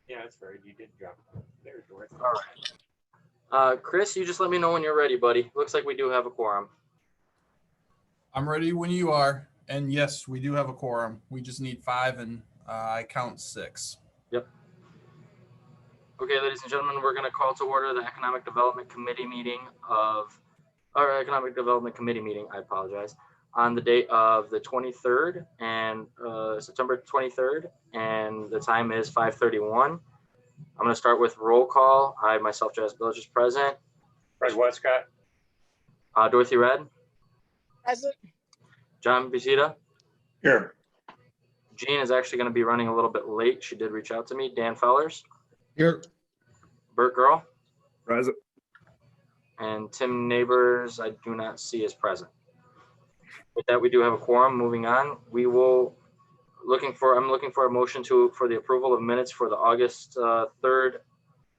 Yeah, that's right. You did drop. There's Doris. All right. Chris, you just let me know when you're ready, buddy. Looks like we do have a quorum. I'm ready when you are. And yes, we do have a quorum. We just need 5 and I count 6. Yep. Okay, ladies and gentlemen, we're going to call to order the Economic Development Committee meeting I apologize, on the date of the 23rd and September 23rd, and the time is 5:31. I'm going to start with roll call. I, myself, Jazz Billich, is present. Fred Westcott. Dorothy Red. Present. John Bisita. Here. Jean is actually going to be running a little bit late. She did reach out to me. Dan Fellers. Here. Bert Girl. Present. And Tim Neighbors, I do not see as present. With that, we do have a quorum. Moving on, I'm looking for a motion for the approval of minutes for the August 3rd,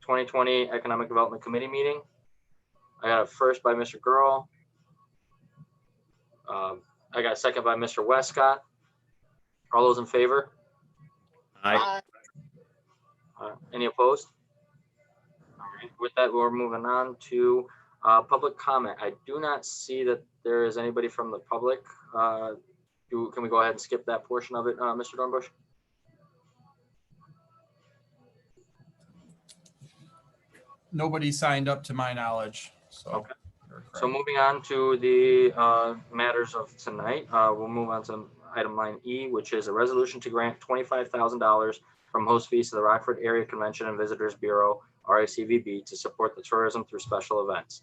2020 Economic Development Committee meeting. I got a first by Mr. Girl. I got a second by Mr. Westcott. All those in favor? Aye. Any opposed? All right. With that, we're moving on to public comment. I do not see that there is anybody from the public. Can we go ahead and skip that portion of it, Mr. Dornbush? Nobody signed up to my knowledge. So, Okay. So moving on to the matters of tonight, we'll move on to item line E, which is a resolution to grant $25,000 from host fees to the Rockford Area Convention and Visitors Bureau, RACVB, to support the tourism through special events.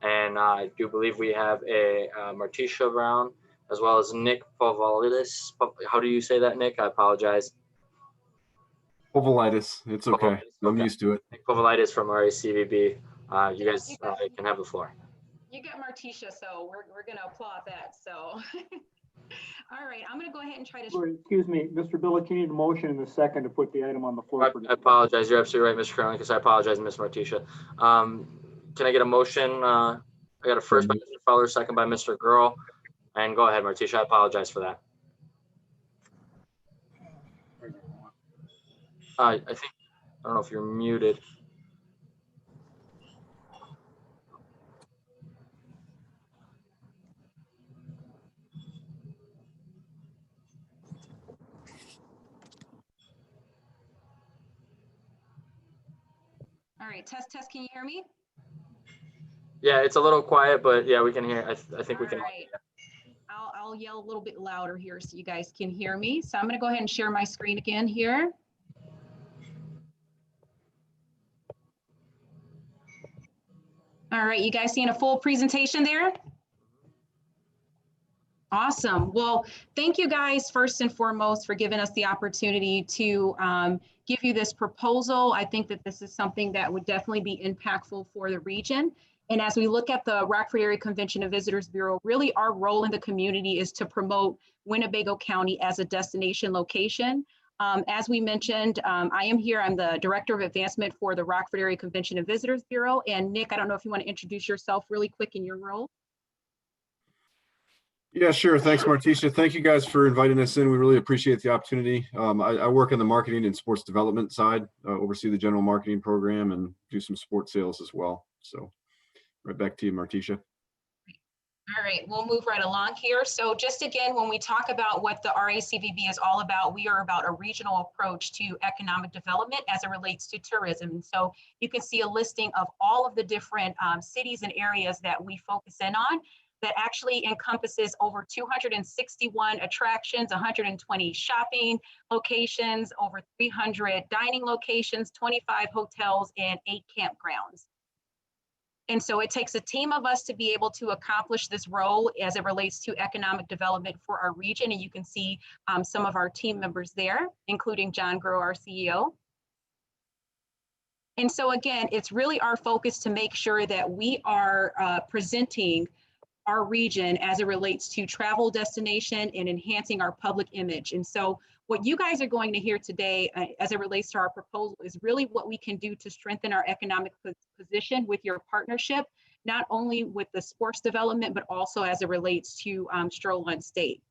And I do believe we have a Martisha Brown, as well as Nick Povolidis. How do you say that, Nick? I apologize. Ovalitis. It's okay. I'm used to it. Nick Povolidis from RACVB. You guys can have the floor. You got Martisha, so we're going to applaud that. So, all right, I'm going to go ahead and try to. Excuse me, Mr. Billich, you need a motion in a second to put the item on the floor. I apologize. You're absolutely right, Mr. Karolinkas. I apologize, Ms. Martisha. Can I get a motion? I got a first by Mr. Feller, second by Mr. Girl. And go ahead, Martisha. I apologize for that. I don't know if you're muted. All right, test, can you hear me? Yeah, it's a little quiet, but yeah, we can hear. I think we can. All right. I'll yell a little bit louder here so you guys can hear me. So I'm going to go ahead and share my screen again here. All right, you guys seeing a full presentation there? Awesome. Well, thank you guys first and foremost for giving us the opportunity to give you this proposal. I think that this is something that would definitely be impactful for the region. And as we look at the Rockford Area Convention and Visitors Bureau, really our role in the community is to promote Winnebago County as a destination location. As we mentioned, I am here. I'm the Director of Advancement for the Rockford Area Convention and Visitors Bureau. And Nick, I don't know if you want to introduce yourself really quick in your role. Yeah, sure. Thanks, Martisha. Thank you guys for inviting us in. We really appreciate the opportunity. I work on the marketing and sports development side, oversee the general marketing program and do some sports sales as well. So right back to you, Martisha. All right, we'll move right along here. So just again, when we talk about what the RACVB is all about, we are about a regional approach to economic development as it relates to tourism. And so you can see a listing of all of the different cities and areas that we focus in on that actually encompasses over 261 attractions, 120 shopping locations, over 300 dining locations, 25 hotels, and 8 campgrounds. And so it takes a team of us to be able to accomplish this role as it relates to economic development for our region. And you can see some of our team members there, including John Groh, our CEO. And so again, it's really our focus to make sure that we are presenting our region as it relates to travel destination and enhancing our public image. And so what you guys are going to hear today as it relates to our proposal is really what we can do to strengthen our economic position with your partnership, not only with the sports development, but also as it relates to Stroll on State.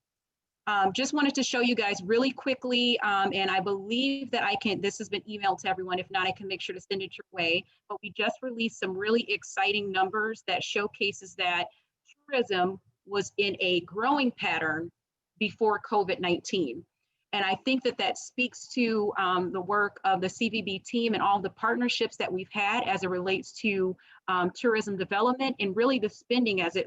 Just wanted to show you guys really quickly, and I believe that this has been emailed to everyone. If not, I can make sure to send it your way. But we just released some really exciting numbers that showcases that tourism was in a growing pattern before COVID-19. And I think that that speaks to the work of the CVB team and all the partnerships that we've had as it relates to tourism development and really the spending as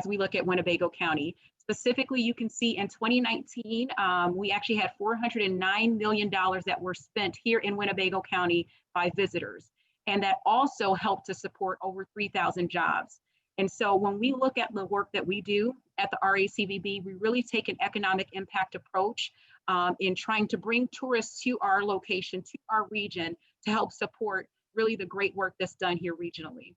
we look at Winnebago County. Specifically, you can see in 2019, we actually had $409 million that were spent here in Winnebago County by visitors. And that also helped to support over 3,000 jobs. And so when we look at the work that we do at the RACVB, we really take an economic impact approach in trying to bring tourists to our location, to our region, to help support really the great work that's done here regionally.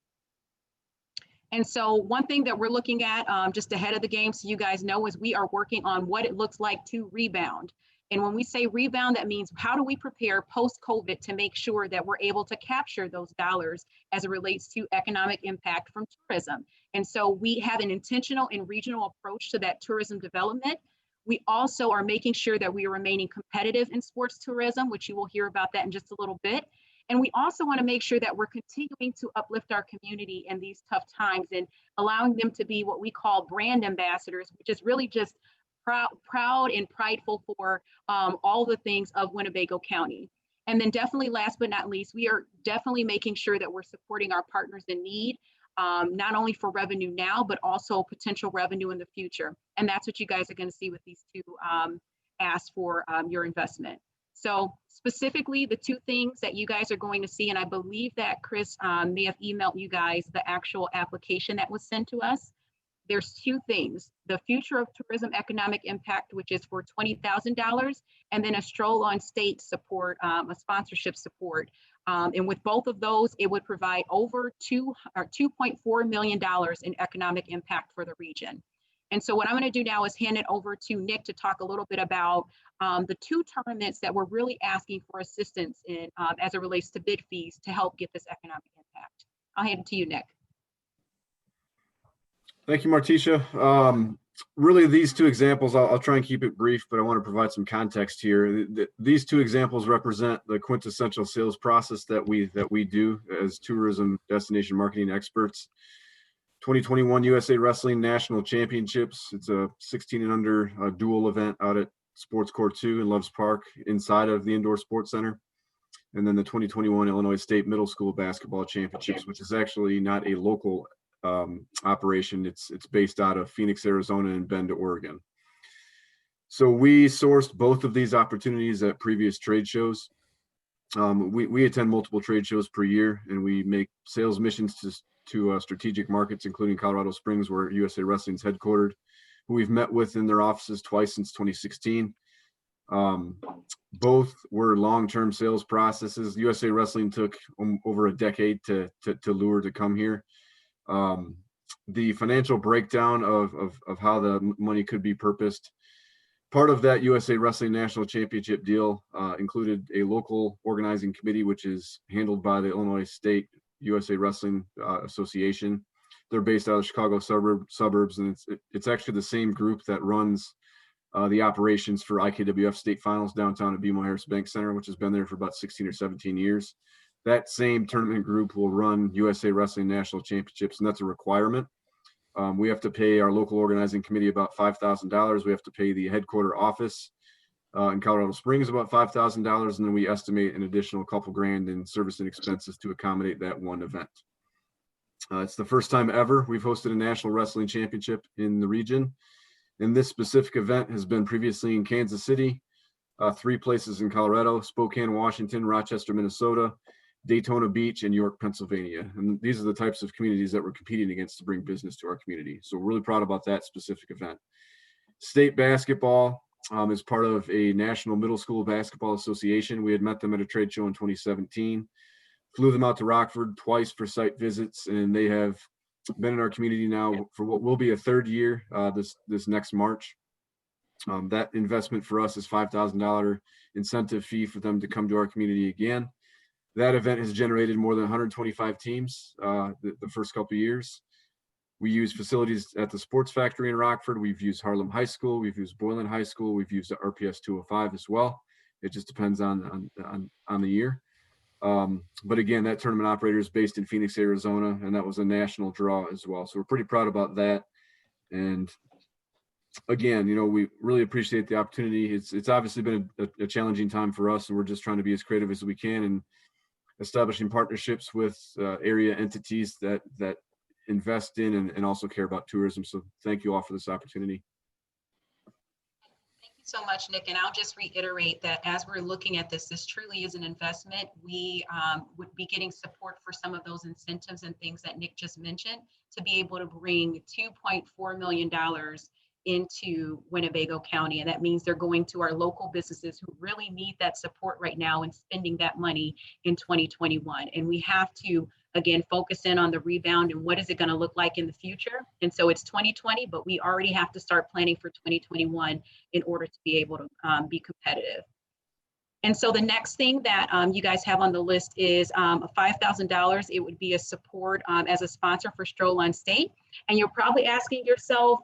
And so one thing that we're looking at just ahead of the game, so you guys know, is we are working on what it looks like to rebound. And when we say rebound, that means how do we prepare post-COVID to make sure that we're able to capture those dollars as it relates to economic impact from tourism. And so we have an intentional and regional approach to that tourism development. We also are making sure that we are remaining competitive in sports tourism, which you will hear about that in just a little bit. And we also want to make sure that we're continuing to uplift our community in these tough times and allowing them to be what we call brand ambassadors, which is really just proud and prideful for all the things of Winnebago County. And then definitely last but not least, we are definitely making sure that we're supporting our partners in need, not only for revenue now, but also potential revenue in the future. And that's what you guys are going to see with these two asks for your investment. So specifically, the two things that you guys are going to see, and I believe that Chris may have emailed you guys the actual application that was sent to us. There's two things: the Future of Tourism Economic Impact, which is for $20,000, and then a Stroll on State support, a sponsorship support. And with both of those, it would provide over $2.4 million in economic impact for the region. And so what I'm going to do now is hand it over to Nick to talk a little bit about the two tournaments that we're really asking for assistance in as it relates to bid fees to help get this economic impact. I'll hand it to you, Nick. Thank you, Martisha. Really, these two examples, I'll try and keep it brief, but I want to provide some context here. These two examples represent the quintessential sales process that we do as tourism destination marketing experts. 2021 USA Wrestling National Championships. It's a 16 and under dual event out at Sports Court 2 in Loves Park inside of the Indoor Sports Center. And then the 2021 Illinois State Middle School Basketball Championships, which is actually not a local operation. It's based out of Phoenix, Arizona and Bend, Oregon. So we sourced both of these opportunities at previous trade shows. We attend multiple trade shows per year, and we make sales missions to strategic markets, including Colorado Springs, where USA Wrestling is headquartered, who we've met with in their offices twice since 2016. Both were long-term sales processes. USA Wrestling took over a decade to lure to come here. The financial breakdown of how the money could be purposed. Part of that USA Wrestling National Championship deal included a local organizing committee, which is handled by the Illinois State USA Wrestling Association. They're based out of Chicago suburbs, and it's actually the same group that runs the operations for IKWF state finals downtown at BMO Harris Bank Center, which has been there for about 16 or 17 years. That same tournament group will run USA Wrestling National Championships, and that's a requirement. We have to pay our local organizing committee about $5,000. We have to pay the headquarter office in Colorado Springs about $5,000, and then we estimate an additional couple grand in service and expenses to accommodate that one event. It's the first time ever we've hosted a national wrestling championship in the region. And this specific event has been previously in Kansas City, 3 places in Colorado: Spokane, Washington, Rochester, Minnesota, Daytona Beach, and York, Pennsylvania. And these are the types of communities that we're competing against to bring business to our community. So we're really proud about that specific event. State basketball is part of a National Middle School Basketball Association. We had met them at a trade show in 2017, flew them out to Rockford twice for site visits, and they have been in our community now for what will be a 3rd year this next March. That investment for us is $5,000 incentive fee for them to come to our community again. That event has generated more than 125 teams the first couple of years. We use facilities at the Sports Factory in Rockford. We've used Harlem High School. We've used Boylan High School. We've used the RPS 205 as well. It just depends on the year. But again, that tournament operator is based in Phoenix, Arizona, and that was a national draw as well. So we're pretty proud about that. And again, we really appreciate the opportunity. It's obviously been a challenging time for us, and we're just trying to be as creative as we can and establishing partnerships with area entities that invest in and also care about tourism. So thank you all for this opportunity. Thank you so much, Nick. And I'll just reiterate that as we're looking at this truly is an investment. We would be getting support for some of those incentives and things that Nick just mentioned to be able to bring $2.4 million into Winnebago County. And that means they're going to our local businesses who really need that support right now and spending that money in 2021. And we have to, again, focus in on the rebound and what is it going to look like in the future. And so it's 2020, but we already have to start planning for 2021 in order to be able to be competitive. And so the next thing that you guys have on the list is $5,000. It would be a support as a sponsor for Stroll on State. And you're probably asking yourself,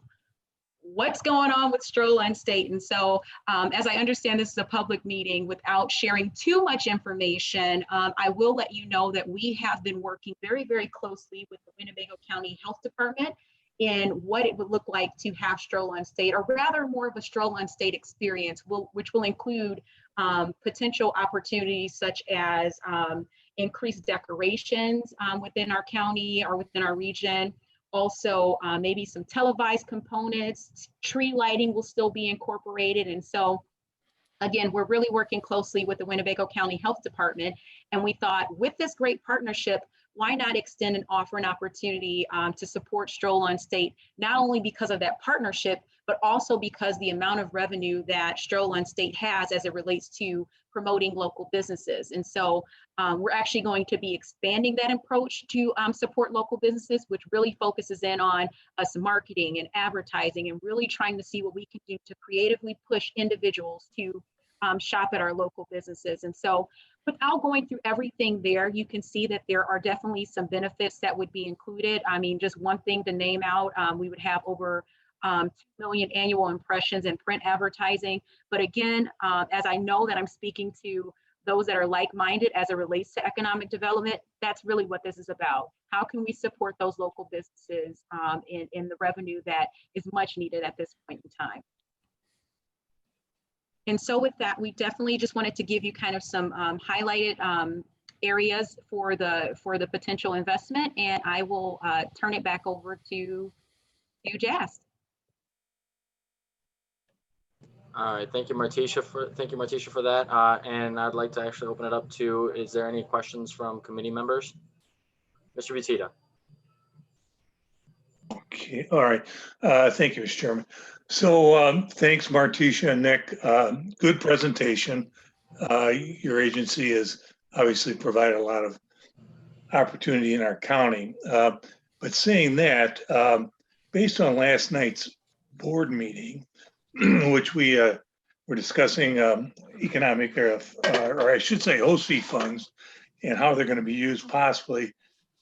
what's going on with Stroll on State? And so as I understand, this is a public meeting. Without sharing too much information, I will let you know that we have been working very, very closely with the Winnebago County Health Department in what it would look like to have Stroll on State, or rather more of a Stroll on State experience, which will include potential opportunities such as increased decorations within our county or within our region. Also, maybe some televised components, tree lighting will still be incorporated. And so, again, we're really working closely with the Winnebago County Health Department. And we thought with this great partnership, why not extend and offer an opportunity to support Stroll on State, not only because of that partnership, but also because the amount of revenue that Stroll on State has as it relates to promoting local businesses. And so we're actually going to be expanding that approach to support local businesses, which really focuses in on us marketing and advertising and really trying to see what we can do to creatively push individuals to shop at our local businesses. And so without going through everything there, you can see that there are definitely some benefits that would be included. I mean, just one thing to name out, we would have over 2 million annual impressions in print advertising. But again, as I know that I'm speaking to those that are like-minded as it relates to economic development, that's really what this is about. How can we support those local businesses in the revenue that is much needed at this point in time? And so with that, we definitely just wanted to give you kind of some highlighted areas for the potential investment. And I will turn it back over to you, Jazz. All right, thank you, Martisha, for that. And I'd like to actually open it up to, is there any questions from committee members? Mr. Vitita. Okay, all right. Thank you, Mr. Chairman. So thanks, Martisha and Nick. Good presentation. Your agency has obviously provided a lot of opportunity in our county. But saying that, based on last night's board meeting, which we were discussing economic, or I should say host fee funds and how they're going to be used possibly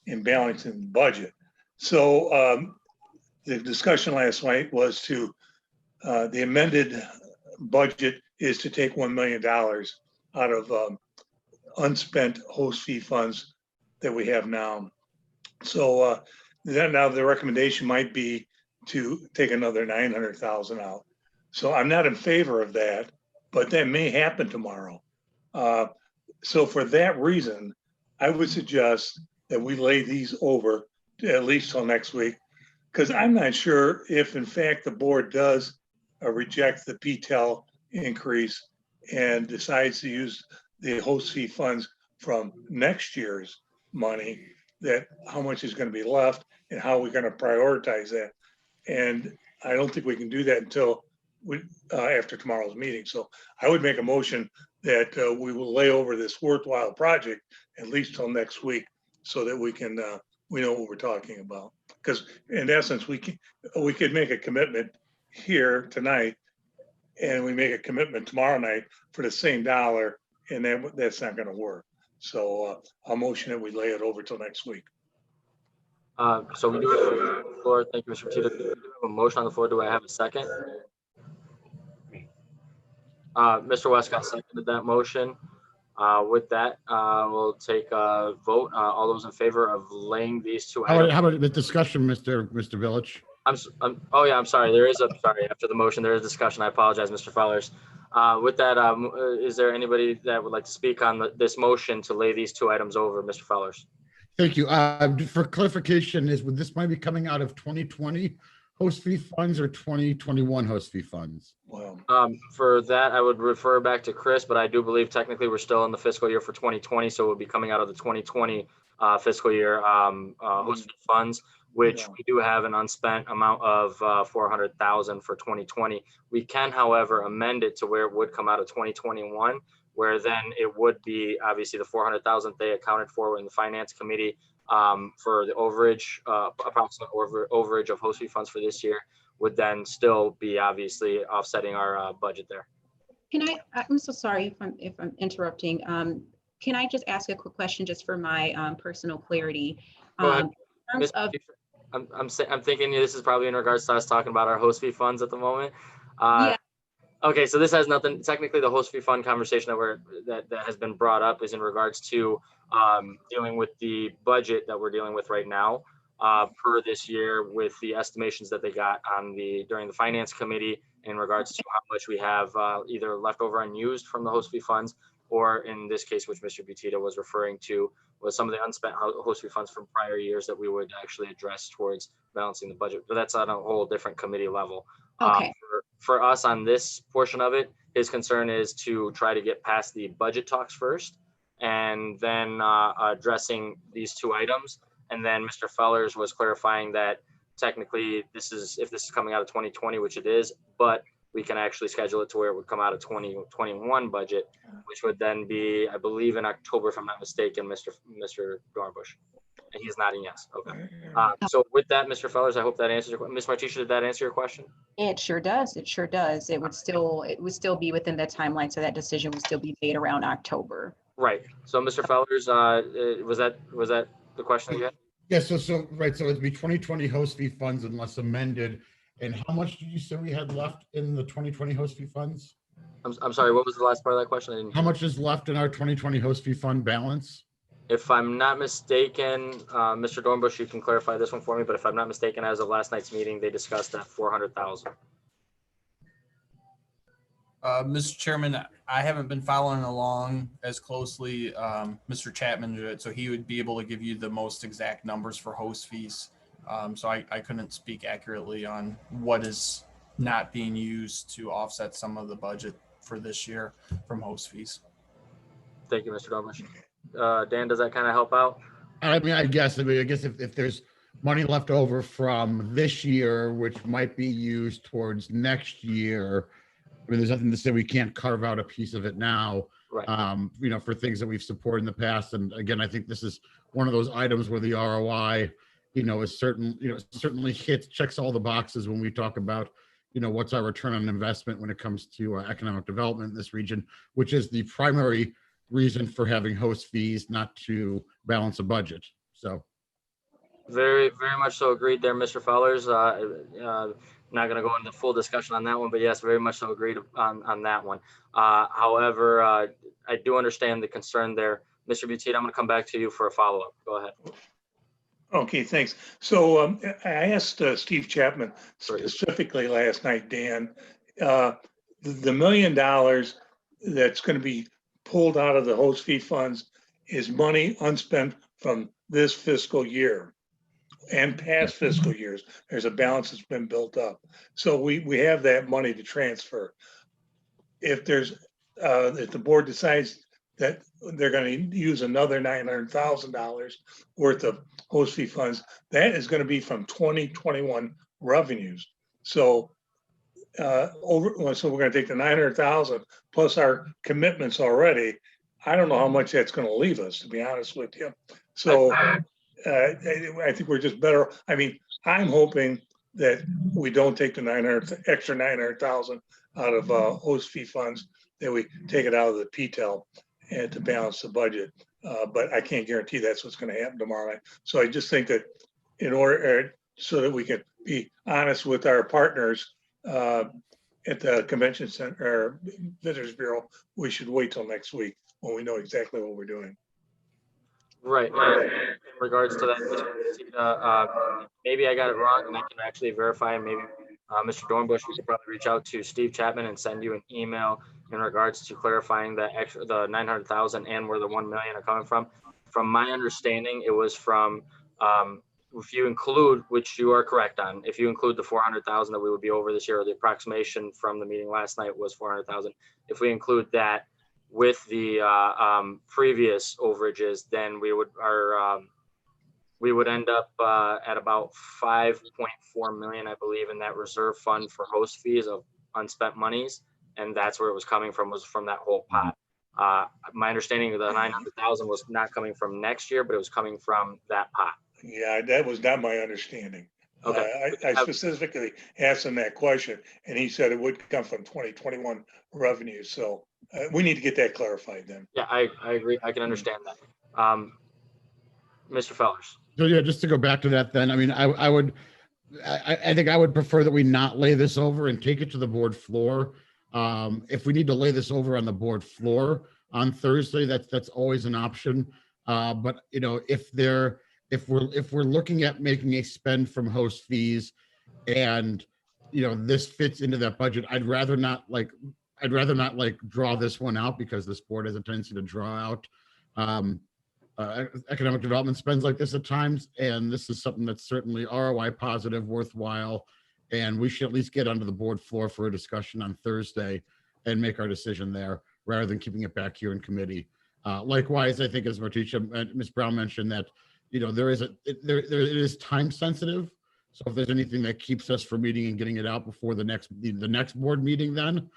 in balancing the budget. So the discussion last night was to, the amended budget is to take $1 million out of unspent host fee funds that we have now. So then now the recommendation might be to take another 900,000 out. So I'm not in favor of that, but that may happen tomorrow. So for that reason, I would suggest that we lay these over at least till next week, because I'm not sure if in fact the board does reject the PTEL increase and decides to use the host fee funds from next year's money, that how much is going to be left and how we're going to prioritize that. And I don't think we can do that until after tomorrow's meeting. So I would make a motion that we will lay over this worthwhile project at least till next week, so that we can we know what we're talking about. Because in essence, we could make a commitment here tonight, and we make a commitment tomorrow night for the same dollar, and that's not going to work. So I'll motion that we lay it over till next week. So we do have a motion on the floor. Thank you, Mr. Petito. We do have a motion on the floor. Do I have a second? Mr. Westcott seconded that motion. With that, we'll take a vote. All those in favor of laying these two items. How about the discussion, Mr. Village? Oh yeah, I'm sorry. Sorry, after the motion, there is discussion. I apologize, Mr. Fellers. With that, is there anybody that would like to speak on this motion to lay these two items over, Mr. Fellers? Thank you. For clarification, would this might be coming out of 2020 host fee funds or 2021 host fee funds? Wow. For that, I would refer back to Chris, but I do believe technically we're still in the fiscal year for 2020, so we'll be coming out of the 2020 fiscal year host fee funds, which Yeah. we do have an unspent amount of 400,000 for 2020. We can, however, amend it to where it would come out of 2021, where then it would be obviously the 400,000 they accounted for in the finance committee for the overage, approximate overage of host fee funds for this year would then still be obviously offsetting our budget there. I'm so sorry if I'm interrupting. Can I just ask a quick question just for my personal clarity? Go ahead. In terms of, I'm thinking this is probably in regards to us talking about our host fee funds at the moment. Yeah. Okay, so this has nothing, technically the host fee fund conversation that has been brought up is in regards to dealing with the budget that we're dealing with right now per this year with the estimations that they got during the finance committee in regards to how much we have either left over unused from the host fee funds, or in this case, which Mr. Butita was referring to, was some of the unspent host fee funds from prior years that we would actually address towards balancing the budget, but that's on a whole different committee level. okay, For us on this portion of it, his concern is to try to get past the budget talks first and then addressing these two items. And then Mr. Fellers was clarifying that technically if this is coming out of 2020, which it is, but we can actually schedule it to where it would come out of 2021 budget, which would then be, I believe, in October, if I'm not mistaken, Mr. Dornbush. And he's nodding yes. Okay. So with that, Mr. Fellers, I hope that answers your question. Ms. Martisha, did that answer your question? it sure does. It sure does. It would still be within that timeline, so that decision would still be made around October. Right. So Mr. Fellers, was that the question you had? Yeah, so right, so it'd be 2020 host fee funds unless amended. And how much did you say we had left in the 2020 host fee funds? I'm sorry, what was the last part of that question? I didn't. How much is left in our 2020 host fee fund balance? If I'm not mistaken, Mr. Dornbush, you can clarify this one for me, but if I'm not mistaken, as of last night's meeting, they discussed that 400,000. Mr. Chairman, I haven't been following along as closely. Mr. Chapman did it, so he would be able to give you the most exact numbers for host fees. So I couldn't speak accurately on what is not being used to offset some of the budget for this year from host fees. Thank you, Mr. Dornbush. Dan, does that kind of help out? I mean, I guess if there's money left over from this year, which might be used towards next year, I mean, there's nothing to say we can't carve out a piece of it now, Right. For things that we've supported in the past. And again, I think this is one of those items where the ROI, is certainly checks all the boxes when we talk about, what's our return on investment when it comes to economic development in this region, which is the primary reason for having host fees, not to balance a budget. So. Very, very much so agreed there, Mr. Fellers. Not going to go into full discussion on that one, but yes, very much so agreed on that one. However, I do understand the concern there. Mr. Butita, I'm going to come back to you for a follow-up. Go ahead. Okay, thanks. So I asked Steve Chapman specifically last night, Dan, the $1 million that's going to be pulled out of the host fee funds is money unspent from this fiscal year and past fiscal years. There's a balance that's been built up. So we have that money to transfer. If the board decides that they're going to use another $900,000 worth of host fee funds, that is going to be from 2021 revenues. So we're going to take the 900,000 plus our commitments already. I don't know how much that's going to leave us, to be honest with you. So I think we're just better. I mean, I'm hoping that we don't take the extra 900,000 out of host fee funds, that we take it out of the PTEL and to balance the budget. But I can't guarantee that's what's going to happen tomorrow night. So I just think that in order, so that we could be honest with our partners at the convention center or visitors bureau, we should wait till next week when we know exactly what we're doing. Right. And in regards to that, Mr. Batista, maybe I got it wrong and I can actually verify, and maybe Mr. Dornbush, we could probably reach out to Steve Chapman and send you an email in regards to clarifying the extra, the 900,000 and where the 1 million are coming from. From my understanding, it was from, if you include, which you are correct on, if you include the 400,000 that we would be over this year, or the approximation from the meeting last night was 400,000. If we include that with the previous overages, then we would end up at about 5.4 million, I believe, in that reserve fund for host fees of unspent monies, and that's where it was coming from, was from that whole pot. My understanding of the 900,000 was not coming from next year, but it was coming from that pot. Yeah, that was not my understanding. Okay. I specifically asked him that question, and he said it would come from 2021 revenue. So we need to get that clarified then. Yeah, I agree. I can understand that. Mr. Fellers. So yeah, just to go back to that then, I mean, I think I would prefer that we not lay this over and take it to the board floor. If we need to lay this over on the board floor on Thursday, that's always an option. But you know, if we're looking at making a spend from host fees and, you know, this fits into that budget, I'd rather not draw this one out, because this board has a tendency to draw out economic development spends like this at times. And this is something that's certainly ROI positive, worthwhile. And we should at least get onto the board floor for a discussion on Thursday and make our decision there, rather than keeping it back here in committee. Likewise, I think, as Ms. Brown mentioned, that, you know, it is time sensitive. So if there's anything that keeps us from meeting and getting it out before the next board meeting, then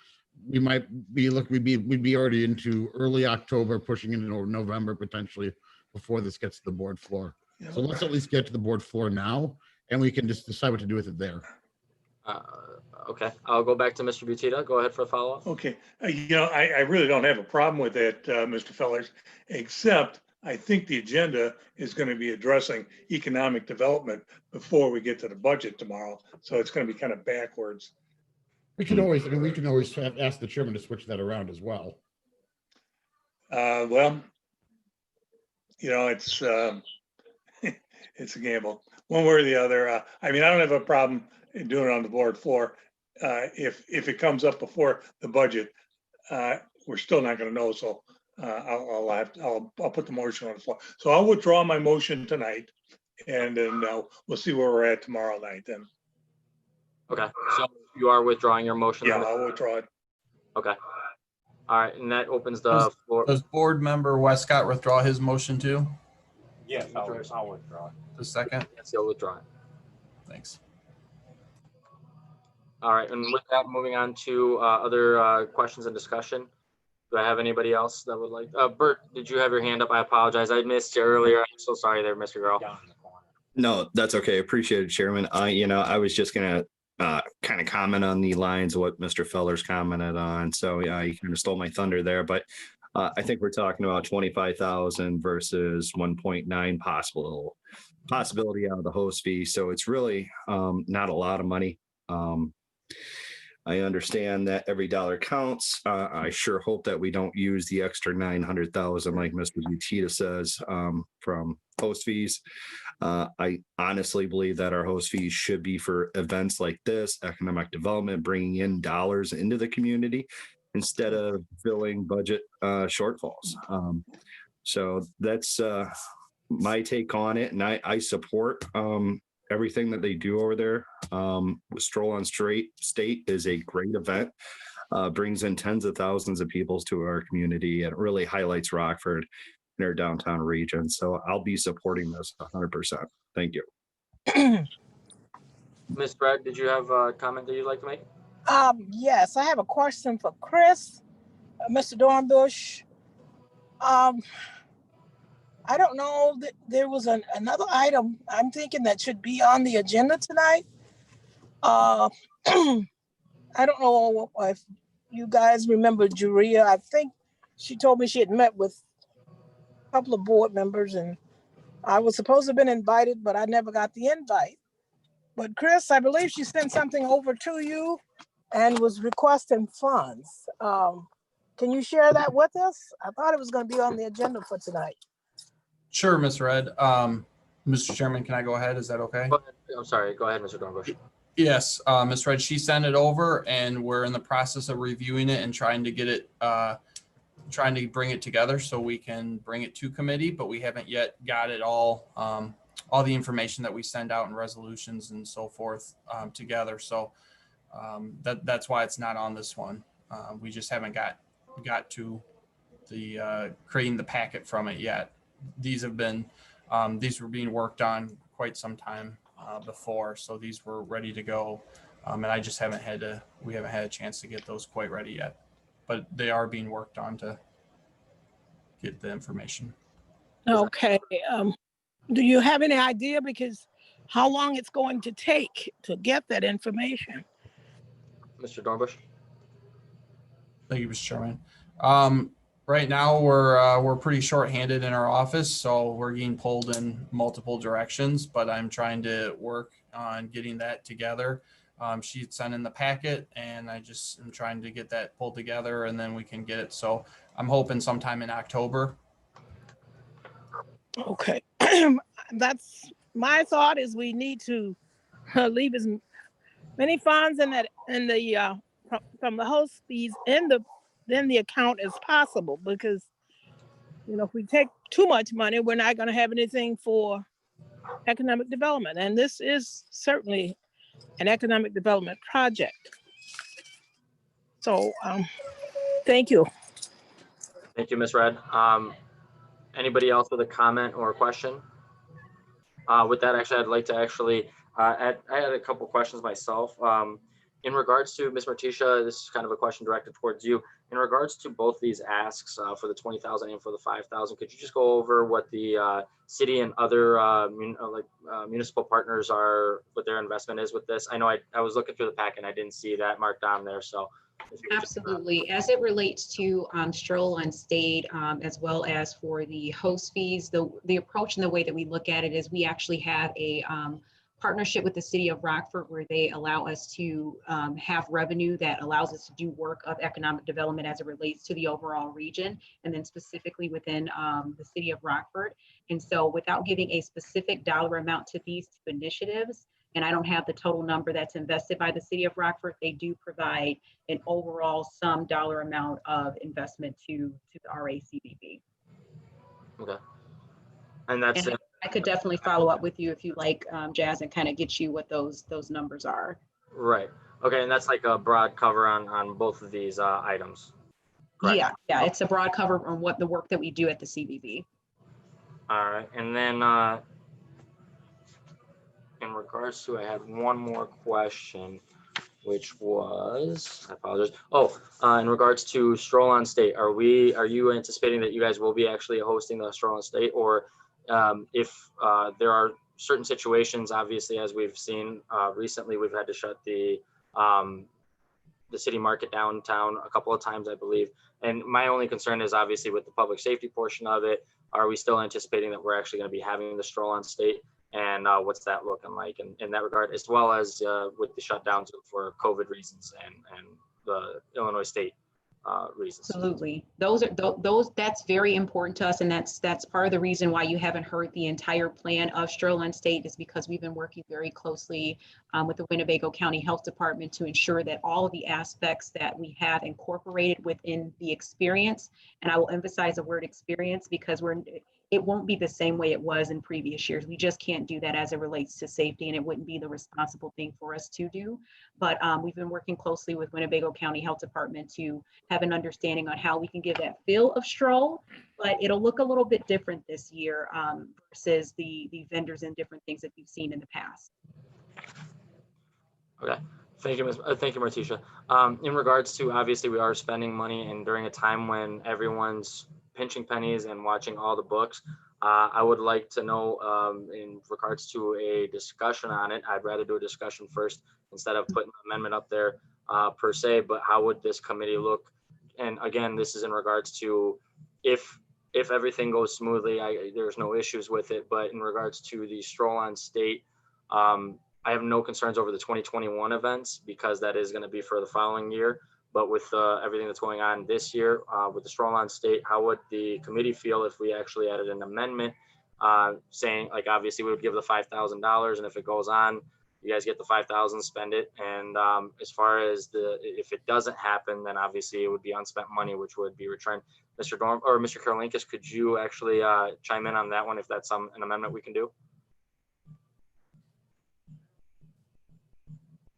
we might be we'd be already into early October, pushing into November potentially, before this gets to the board floor. Yeah. So let's at least get to the board floor now, and we can just decide what to do with it there. Okay, I'll go back to Mr. Butita. Go ahead for a follow-up. Okay, you know, I really don't have a problem with that, Mr. Fellers, except I think the agenda is going to be addressing economic development before we get to the budget tomorrow. So it's going to be kind of backwards. We can always ask the chairman to switch that around as well. Well, you know, it's it's a gamble, one way or the other. I mean, I don't have a problem in doing it on the board floor. If it comes up before the budget, we're still not going to know. So I'll put the motion on the floor. So I'll withdraw my motion tonight, and then we'll see where we're at tomorrow night. Then. Okay, so you are withdrawing your motion? Yeah, I'll withdraw it. Okay. All right, and that opens the floor. Does board member Westcott withdraw his motion too? Yes, I'll withdraw it. The second? Yes, he'll withdraw it. Thanks. All right, and with that, moving on to other questions and discussion. Do I have anybody else that would like? Bert, did you have your hand up? I apologize. I missed you earlier. I'm so sorry there, Mr. Girl. Down in the corner. No, that's okay. Appreciate it, Chairman. I was just gonna kind of comment on the lines of what Mr. Fellers commented on. So yeah, you kind of stole my thunder there, but I think we're talking about 25,000 versus 1.9 possibility out of the host fee. So it's really not a lot of money. I understand that every dollar counts. I sure hope that we don't use the extra 900,000 like Mr. Butita says from host fees. I honestly believe that our host fees should be for events like this, economic development, bringing in dollars into the community instead of filling budget shortfalls. So that's my take on it. And I support everything that they do over there. Stroll on State is a great event. Brings in tens of thousands of people to our community, and it really highlights Rockford in our downtown region. So I'll be supporting this 100%. Thank you. Ms. Brett, did you have a comment that you'd like to make? Yes, I have a question for Chris, Mr. Dornbush. I don't know that there was another item I'm thinking that should be on the agenda tonight. I don't know if you guys remember Juria. I think she told me she had met with a couple of board members, and I was supposed to have been invited, but I never got the invite. But Chris, I believe she sent something over to you and was requesting funds. Can you share that with us? I thought it was going to be on the agenda for tonight. Sure, Ms. Red. Mr. Chairman, can I go ahead? Is that okay? Go ahead. I'm sorry. Go ahead, Mr. Dornbush. Yes, Ms. Red, she sent it over and we're in the process of reviewing it and trying to get it, trying to bring it together so we can bring it to committee, but we haven't yet got it all the information that we send out in resolutions and so forth together. So that's why it's not on this one. We just haven't got to the creating the packet from it yet. These were being worked on quite some time before, so these were ready to go, and I just we haven't had a chance to get those quite ready yet, but they are being worked on to get the information. Okay. Do you have any idea, because how long it's going to take to get that information? Mr. Dornbush. Thank you, Mr. Chairman. Right now, we're pretty short-handed in our office, so we're getting pulled in multiple directions, but I'm trying to work on getting that together. She sent in the packet, and I just am trying to get that pulled together, and then we can get it. So I'm hoping sometime in October. Okay. That's my thought, is we need to leave as many funds from the host fees in the account as possible, because if we take too much money, we're not going to have anything for economic development, and this is certainly an economic development project. So thank you. Thank you, Ms. Red. Anybody else with a comment or a question? With that, actually, I'd like to I had a couple questions myself. In regards to Ms. Martisha, this is kind of a question directed towards you. In regards to both these asks for the 20,000 and for the 5,000, could you just go over what the city and other municipal partners what their investment is with this? I know I was looking through the pack and I didn't see that marked on there. So absolutely. As it relates to Stroll on State, as well as for the host fees, the approach and the way that we look at it is we actually have a partnership with the city of Rockford, where they allow us to have revenue that allows us to do work of economic development as it relates to the overall region, and then specifically within the city of Rockford. And so without giving a specific dollar amount to these two initiatives, and I don't have the total number that's invested by the city of Rockford, they do provide an overall sum dollar amount of investment to the RACVB. Okay. And that's it. I could definitely follow up with you if you like, Jazz, and kind of get you what those numbers are. Right. Okay. And that's like a broad cover on both of these items. Correct? Yeah. It's a broad cover on what the work that we do at the CVB. All right. And then in regards to, I had one more question, which was, I apologize. In regards to Stroll on State, are you anticipating that you guys will be actually hosting the Stroll on State, or if there are certain situations, obviously, as we've seen recently, we've had to shut the city market downtown a couple of times, I believe. And my only concern is obviously with the public safety portion of it. Are we still anticipating that we're actually going to be having the Stroll on State? And what's that looking like in that regard, as well as with the shutdowns for COVID reasons and the Illinois State reasons? Absolutely. That's very important to us, and that's part of the reason why you haven't heard the entire plan of Stroll on State, is because we've been working very closely with the Winnebago County Health Department to ensure that all of the aspects that we have incorporated within the experience, and I will emphasize the word experience, because it won't be the same way it was in previous years. We just can't do that as it relates to safety, and it wouldn't be the responsible thing for us to do. But we've been working closely with Winnebago County Health Department to have an understanding on how we can give that feel of Stroll, but it'll look a little bit different this year versus the vendors and different things that you've seen in the past. Okay. Thank you, thank you, Martisha. In regards to, obviously, we are spending money, and during a time when everyone's pinching pennies and watching all the books, I would like to know in regards to a discussion on it. I'd rather do a discussion first instead of putting an amendment up there per se, but how would this committee look? And again, this is in regards to if if everything goes smoothly, there's no issues with it. But in regards to the Stroll on State, I have no concerns over the 2021 events because that is going to be for the following year. But with everything that's going on this year with the Stroll on State, how would the committee feel if we actually added an amendment saying, like, obviously we would give the $5,000, and if it goes on, you guys get the 5,000, spend it. And as far as if it doesn't happen, then obviously it would be unspent money, which would be returned. Mr. Dorn or Mr. Karolinkas, could you actually chime in on that one if that's an amendment we can do?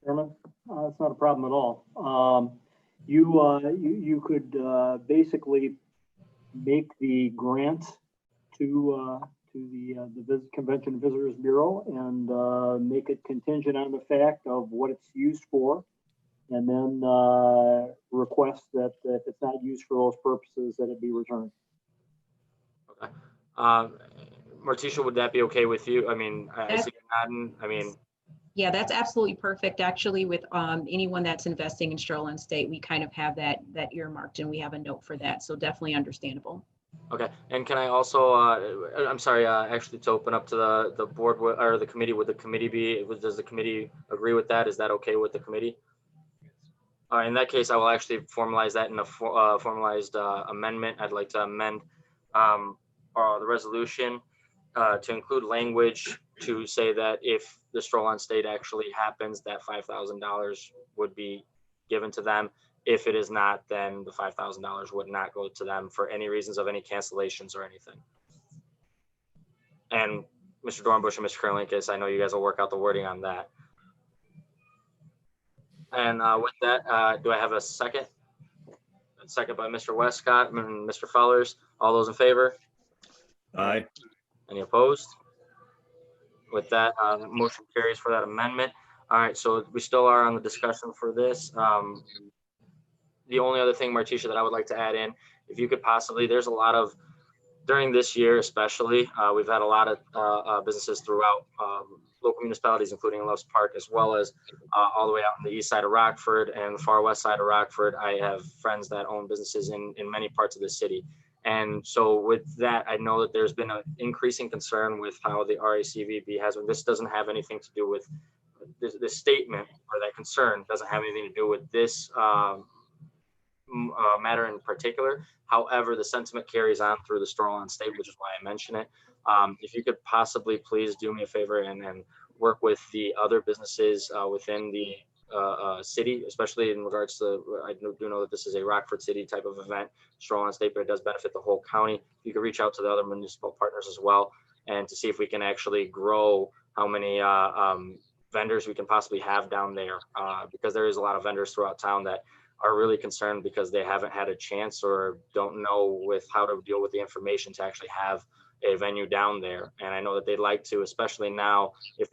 Chairman, that's not a problem at all. You could basically make the grant to the Convention and Visitors Bureau and make it contingent on the fact of what it's used for, and then request that if it's not used for those purposes, that it be returned. Okay. Martisha, would that be okay with you? I mean, I see you nodding. I mean, Yeah, that's absolutely perfect. Actually, with anyone that's investing in Stroll on State, we kind of have that earmarked, and we have a note for that. So definitely understandable. okay. And can I also, I'm sorry, actually to open up to the board or the committee, would the committee does the committee agree with that? Is that okay with the committee? In that case, I will actually formalize that in a formalized amendment. I'd like to amend the resolution to include language to say that if the Stroll on State actually happens, that $5,000 would be given to them. If it is not, then the $5,000 would not go to them for any reasons of any cancellations or anything. And Mr. Dornbush and Mr. Karolinkas, I know you guys will work out the wording on that. And with that, do I have a second? A second by Mr. Westcott and Mr. Fellers. All those in favor? Aye. Any opposed? With that, motion carries for that amendment. All right, so we still are on the discussion for this. The only other thing, Martisha, that I would like to add in, if you could possibly, there's a lot of, during this year especially, we've had a lot of businesses throughout local municipalities, including Loves Park, as well as all the way out on the east side of Rockford and the far west side of Rockford. I have friends that own businesses in many parts of the city. And so with that, I know that there's been an increasing concern with how the RACVB has, this doesn't have anything to do with this statement, or that concern doesn't have anything to do with this matter in particular. However, the sentiment carries on through the Stroll on State, which is why I mention it. If you could possibly please do me a favor and work with the other businesses within the city, especially in regards to, I do know that this is a Rockford City type of event, Stroll on State, but it does benefit the whole county. You could reach out to the other municipal partners as well, and to see if we can actually grow how many vendors we can possibly have down there, because there is a lot of vendors throughout town that are really concerned because they haven't had a chance or don't know with how to deal with the information to actually have a venue down there. And I know that they'd like to, especially now, if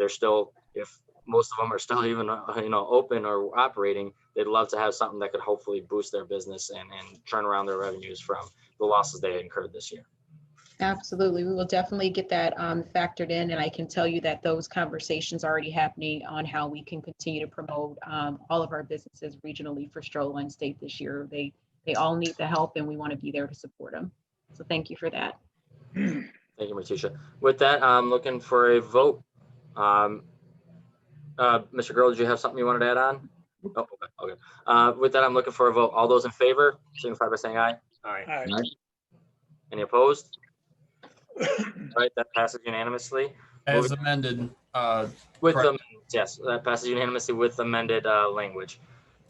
most of them are still even open or operating, they'd love to have something that could hopefully boost their business and turn around their revenues from the losses they incurred this year. Absolutely. We will definitely get that factored in. And I can tell you that those conversations are already happening on how we can continue to promote all of our businesses regionally for Stroll on State this year. They all need the help, and we want to be there to support them. So thank you for that. Thank you, Martisha. With that, I'm looking for a vote. Mr. Girl, did you have something you wanted to add on? Oh, okay. With that, I'm looking for a vote. All those in favor, signify by saying aye. Aye. Any opposed? All right, that passes unanimously. As amended, With correct. yes, that passes unanimously with amended language.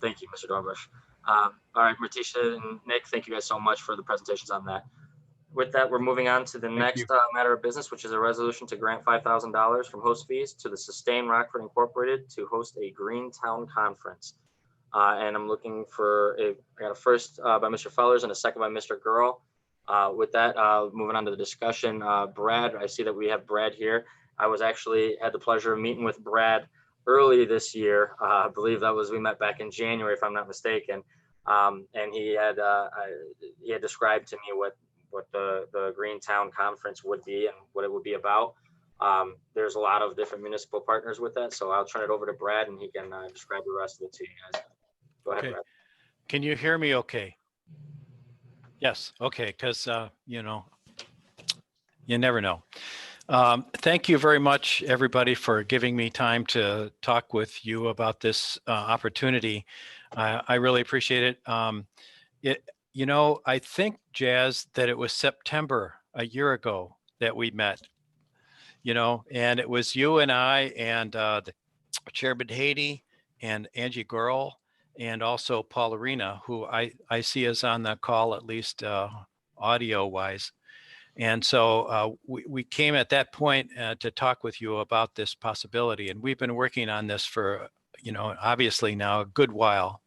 Thank you, Mr. Dornbush. All right, Martisha and Nick, thank you guys so much for the presentations on that. With that, we're moving on to the next matter of business, which is a resolution to grant $5,000 from host fees to the Sustain Rockford Incorporated to host a Green Town Conference. And I'm looking for I got a first by Mr. Fellers and a second by Mr. Girl. With that, moving on to the discussion, Brad, I see that we have Brad here. I was actually had the pleasure of meeting with Brad early this year. I believe we met back in January, if I'm not mistaken. And he had described to me what the Green Town Conference would be and what it would be about. There's a lot of different municipal partners with that, so I'll turn it over to Brad and he can describe the rest of it to you guys. Go ahead, Brad. Can you hear me okay? Yes, okay, because, You never know. Thank you very much, everybody, for giving me time to talk with you about this opportunity. I really appreciate it. I think, Jazz, that it was September a year ago that we met, and it was you and I and the Chairman Haiti and Angie Gurl and also Paul Arena, who I see is on the call, at least audio wise. And so we came at that point to talk with you about this possibility. And we've been working on this for, obviously now a good while.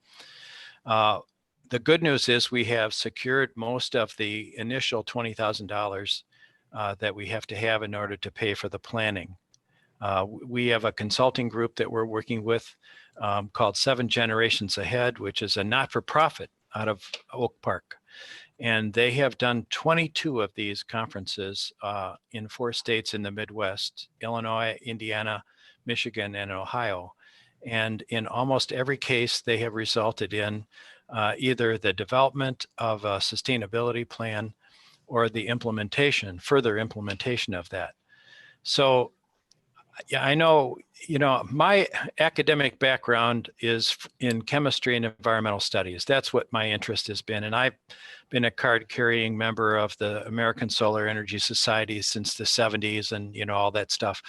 The good news is we have secured most of the initial $20,000 that we have to have in order to pay for the planning. We have a consulting group that we're working with called 7 Generations Ahead, which is a not-for-profit out of Oak Park. And they have done 22 of these conferences in 4 states in the Midwest: Illinois, Indiana, Michigan, and Ohio. And in almost every case, they have resulted in either the development of a sustainability plan or the further implementation of that. So yeah, I know, my academic background is in chemistry and environmental studies. That's what my interest has been. And I've been a card-carrying member of the American Solar Energy Society since the 70s and, all that stuff.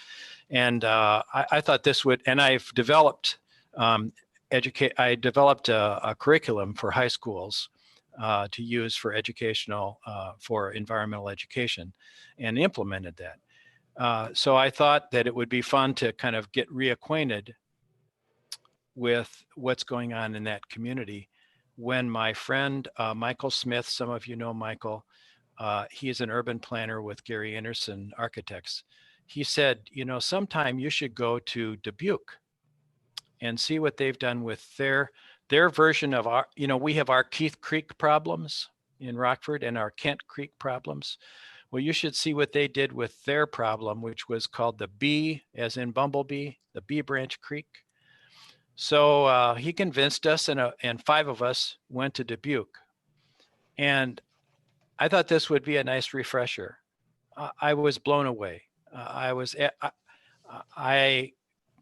And I thought this would, and I've developed, I developed a curriculum for high schools to use for for environmental education, and implemented that. So I thought that it would be fun to kind of get reacquainted with what's going on in that community when my friend, Michael Smith, some of you know Michael, he's an urban planner with Gary Anderson Architects. He said, sometime you should go to Dubuque and see what they've done with their version of our, we have our Keith Creek problems in Rockford and our Kent Creek problems. Well, you should see what they did with their problem, which was called the B, as in Bumblebee, the B Branch Creek. So he convinced us, and 5 of us went to Dubuque. And I thought this would be a nice refresher. I was blown away. I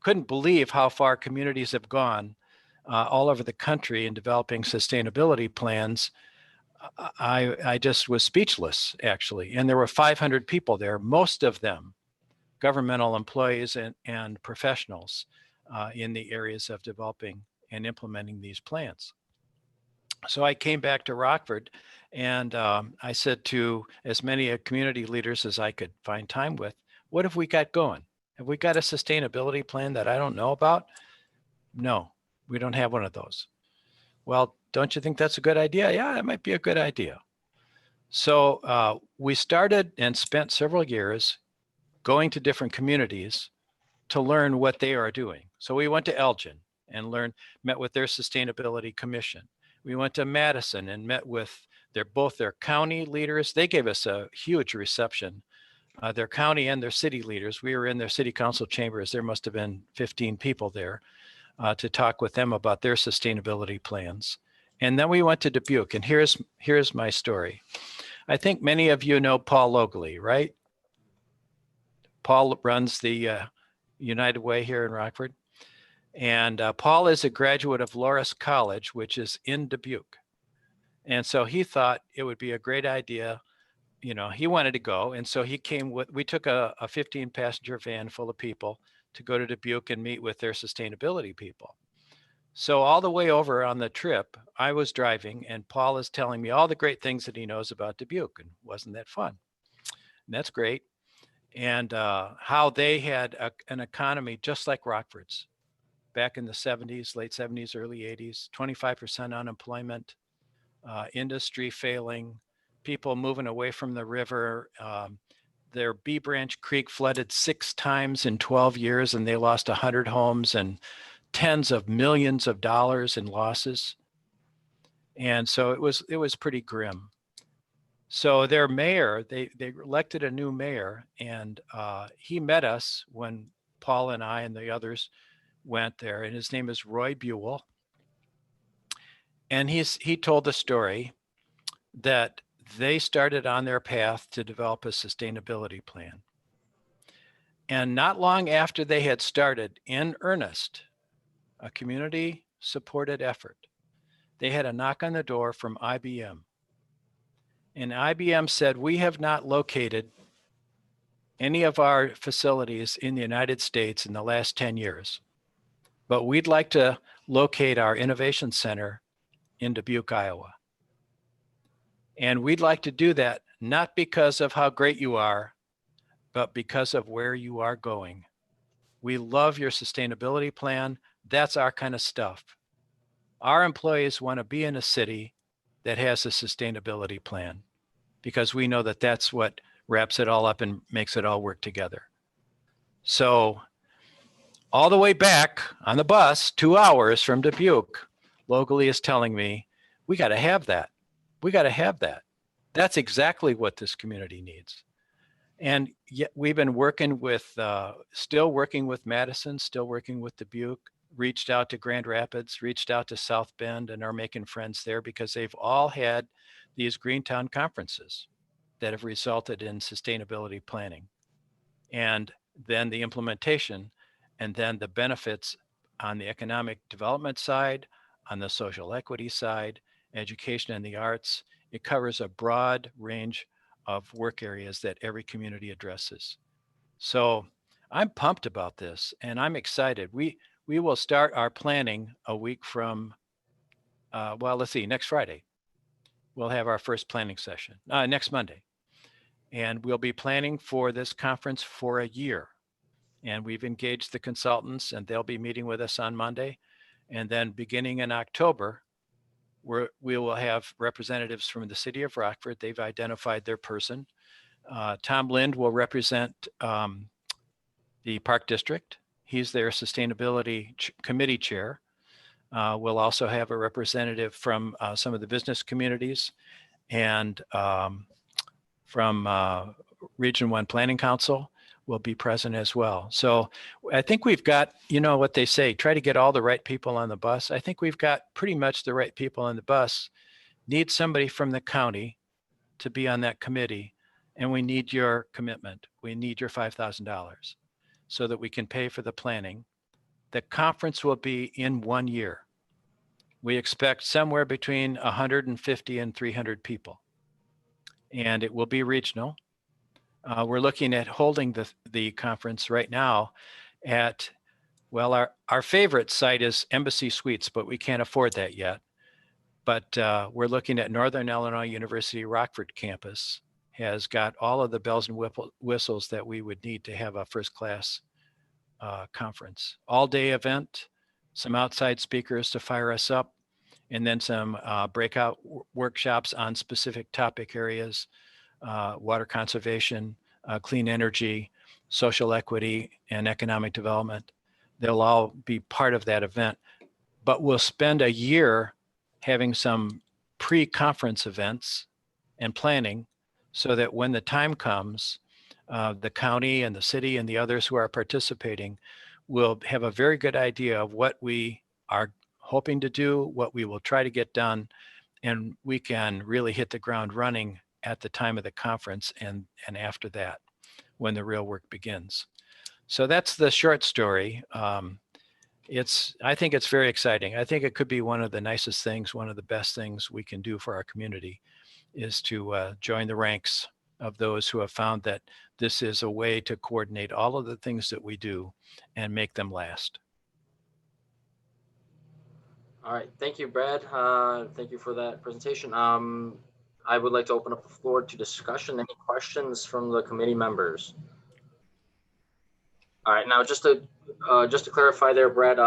couldn't believe how far communities have gone all over the country in developing sustainability plans. I just was speechless, actually. And there were 500 people there, most of them governmental employees and professionals in the areas of developing and implementing these plans. So I came back to Rockford, and I said to as many community leaders as I could find time with, what have we got going? Have we got a sustainability plan that I don't know about? No, we don't have one of those. Well, don't you think that's a good idea? Yeah, it might be a good idea. So we started and spent several years going to different communities to learn what they are doing. So we went to Elgin and met with their sustainability commission. We went to Madison and met with both their county leaders. They gave us a huge reception, their county and their city leaders. We were in their city council chambers. There must have been 15 people there to talk with them about their sustainability plans. And then we went to Dubuque, and here's my story. I think many of you know Paul Logley, right? Paul runs the United Way here in Rockford. And Paul is a graduate of Loras College, which is in Dubuque. And so he thought it would be a great idea. He wanted to go. And so we took a 15-passenger van full of people to go to Dubuque and meet with their sustainability people. So all the way over on the trip, I was driving, and Paul is telling me all the great things that he knows about Dubuque. And wasn't that fun? And that's great. And how they had an economy just like Rockford's back in the 70s, late 70s, early 80s, 25% unemployment, industry failing, people moving away from the river. Their B Branch Creek flooded 6 times in 12 years, and they lost 100 homes and tens of millions of dollars in losses. And so it was pretty grim. So their mayor, they elected a new mayor, and he met us when Paul and I and the others went there, and his name is Roy Buell. And he told the story that they started on their path to develop a sustainability plan. And not long after they had started in earnest, a community supported effort, they had a knock on the door from IBM. And IBM said, we have not located any of our facilities in the United States in the last 10 years, but we'd like to locate our innovation center in Dubuque, Iowa. And we'd like to do that not because of how great you are, but because of where you are going. We love your sustainability plan. That's our kind of stuff. Our employees want to be in a city that has a sustainability plan because we know that that's what wraps it all up and makes it all work together. So all the way back on the bus, 2 hours from Dubuque, Locally is telling me, we got to have that. We got to have that. That's exactly what this community needs. And yet we've been working with, still working with Madison, still working with Dubuque, reached out to Grand Rapids, reached out to South Bend, and are making friends there because they've all had these Greentown conferences that have resulted in sustainability planning. And then the implementation, and then the benefits on the economic development side, on the social equity side, education and the arts. It covers a broad range of work areas that every community addresses. So I'm pumped about this and I'm excited. We will start our planning a week from, well, let's see, next Friday. We'll have our first planning session, next Monday. And we'll be planning for this conference for a year. And we've engaged the consultants and they'll be meeting with us on Monday. And then beginning in October, we will have representatives from the city of Rockford. They've identified their person. Tom Lind will represent the Park District. He's their sustainability committee chair. We'll also have a representative from some of the business communities and from Region 1 Planning Council will be present as well. So I think we've got, you know what they say, try to get all the right people on the bus. I think we've got pretty much the right people on the bus. Need somebody from the county to be on that committee, and we need your commitment. We need your $5,000 so that we can pay for the planning. The conference will be in 1 year. We expect somewhere between 150 and 300 people, and it will be regional. We're looking at holding the conference right now at, well, our favorite site is Embassy Suites, but we can't afford that yet. But we're looking at Northern Illinois University Rockford campus, has got all of the bells and whistles that we would need to have a first-class conference. All-day event, some outside speakers to fire us up, and then some breakout workshops on specific topic areas. Water conservation, clean energy, social equity, and economic development. They'll all be part of that event, but we'll spend a year having some pre-conference events and planning so that when the time comes, the county and the city and the others who are participating will have a very good idea of what we are hoping to do, what we will try to get done, and we can really hit the ground running at the time of the conference and after that, when the real work begins. So that's the short story. I think it's very exciting. I think it could be one of the nicest things, one of the best things we can do for our community is to join the ranks of those who have found that this is a way to coordinate all of the things that we do and make them last. All right, thank you, Brad. Thank you for that presentation. I would like to open up the floor to discussion. Any questions from the committee members? All right, now just to clarify there, Brad,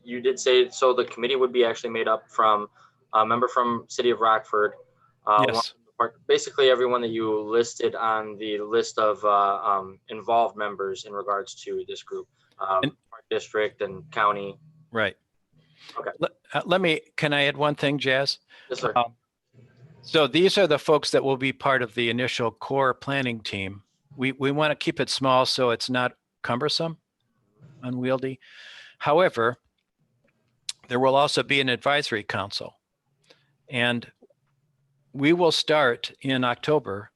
you did say, so the committee would be actually made up from a member from City of Rockford. Yes. Basically everyone that you listed on the list of involved members in regards to this group, Park District and County. Right. Okay. Can I add one thing, Jazz? Yes, sir. So these are the folks that will be part of the initial core planning team. We want to keep it small so it's not cumbersome, unwieldy. However, there will also be an advisory council. And we will start in October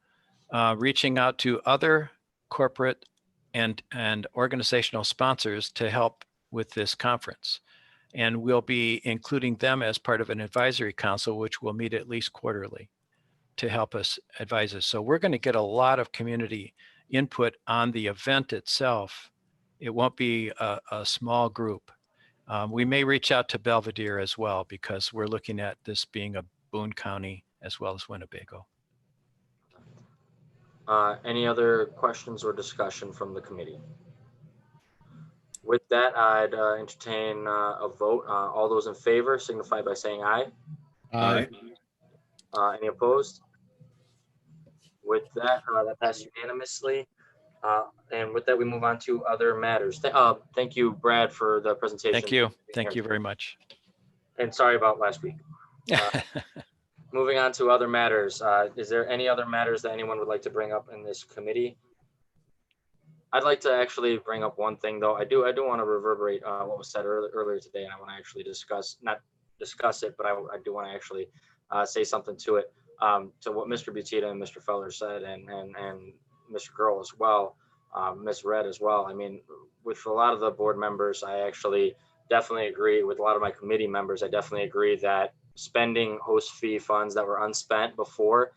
reaching out to other corporate and organizational sponsors to help with this conference. And we'll be including them as part of an advisory council, which will meet at least quarterly to help us advise us. So we're going to get a lot of community input on the event itself. It won't be a small group. We may reach out to Belvedere as well, because we're looking at this being a Boone County as well as Winnebago. Any other questions or discussion from the committee? With that, I'd entertain a vote. All those in favor signify by saying aye. Aye. Any opposed? With that, that passed unanimously. And with that, we move on to other matters. Thank you, Brad, for the presentation. Thank you. Thank you very much. And sorry about last week. Moving on to other matters. Is there any other matters that anyone would like to bring up in this committee? I'd like to actually bring up one thing, though. I do want to reverberate what was said earlier today, and I want to actually not discuss it, but I do want to actually say something to it, to what Mr. Butita and Mr. Feller said, and Mr. Girl as well, Ms. Red as well. I mean, with a lot of the board members, I actually definitely agree with a lot of my committee members. I definitely agree that spending host fee funds that were unspent before,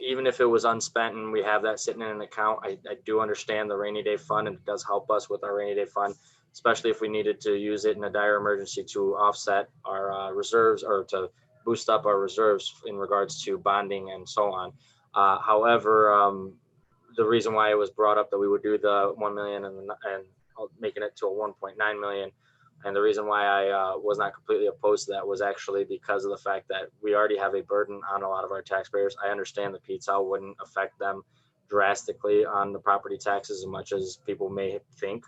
even if it was unspent and we have that sitting in an account, I do understand the rainy day fund, and it does help us with our rainy day fund, especially if we needed to use it in a dire emergency to offset our reserves or to boost up our reserves in regards to bonding and so on. However, the reason why it was brought up that we would do the 1 million and making it to a 1.9 million, and the reason why I was not completely opposed to that was actually because of the fact that we already have a burden on a lot of our taxpayers. I understand the pizza wouldn't affect them drastically on the property taxes as much as people may think.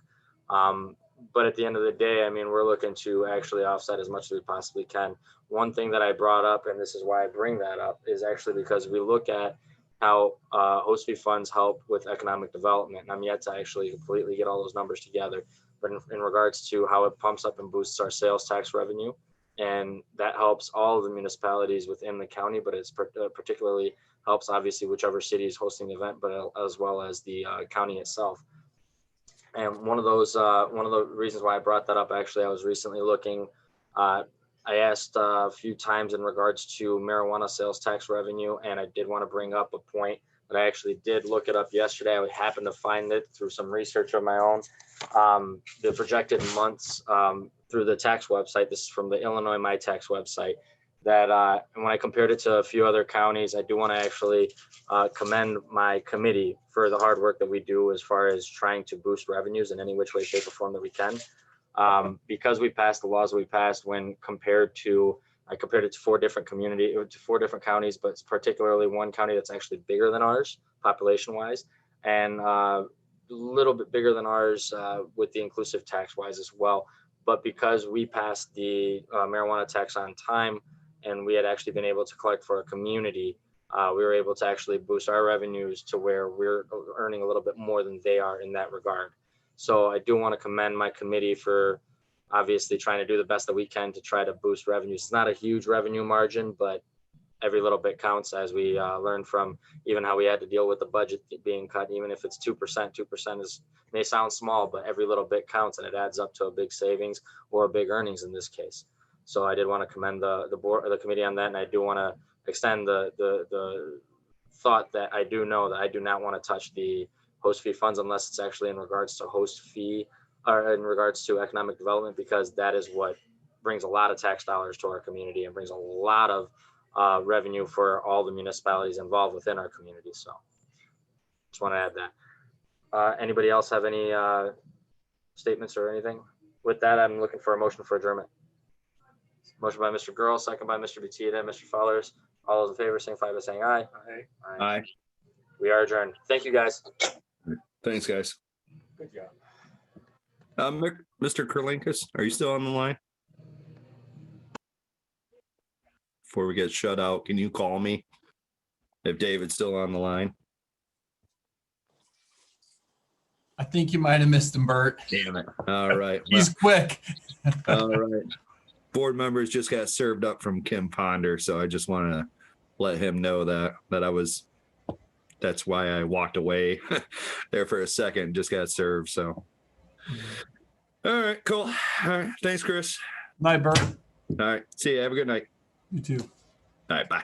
But at the end of the day, I mean, we're looking to actually offset as much as we possibly can. One thing that I brought up, and this is why I bring that up, is actually because we look at how host fee funds help with economic development. And I'm yet to actually completely get all those numbers together. But in regards to how it pumps up and boosts our sales tax revenue, and that helps all of the municipalities within the county, but it's particularly helps obviously whichever city is hosting the event, but as well as the county itself. And one of the reasons why I brought that up, actually, I was recently looking, I asked a few times in regards to marijuana sales tax revenue, and I did want to bring up a point that I actually did look it up yesterday. I happened to find it through some research of my own. The projected months through the tax website, this is from the Illinois My Tax website, that and when I compared it to a few other counties, I do want to actually commend my committee for the hard work that we do as far as trying to boost revenues in any which way, shape, or form that we can. Because we passed the laws that we passed, when compared to, I compared it to four different counties, but it's particularly one county that's actually bigger than ours, population-wise, and a little bit bigger than ours with the inclusive tax-wise as well. But because we passed the marijuana tax on time, and we had actually been able to collect for a community, we were able to actually boost our revenues to where we're earning a little bit more than they are in that regard. So I do want to commend my committee for obviously trying to do the best that we can to try to boost revenues. It's not a huge revenue margin, but every little bit counts, as we learned from even how we had to deal with the budget being cut. Even if it's 2%, 2% may sound small, but every little bit counts, and it adds up to a big savings or a big earnings in this case. So I did want to commend the board or the committee on that, and I do want to extend the thought that I do know that I do not want to touch the host fee funds unless it's actually in regards to host fee or in regards to economic development, because that is what brings a lot of tax dollars to our community and brings a lot of revenue for all the municipalities involved within our community. So just want to add that. Anybody else have any statements or anything? With that, I'm looking for a motion for adjournment. Motion by Mr. Girl, second by Mr. Butita, Mr. Fellers. All those in favor signify by saying aye. Aye. Aye. We are adjourned. Thank you, guys. Thanks, guys. Good job. Mr. Kurlinkus, are you still on the line? Before we get shut out, can you call me if David's still on the line? I think you might have missed him, Bert. Damn it. All right. He's quick. All right. board members just got served up from Kim Ponder, so I just want to let him know that that's why I walked away there for a second, just got served. So, all right, cool. All right, thanks, Chris. Night, Bert. All right, see you. Have a good night. You too. All right, bye.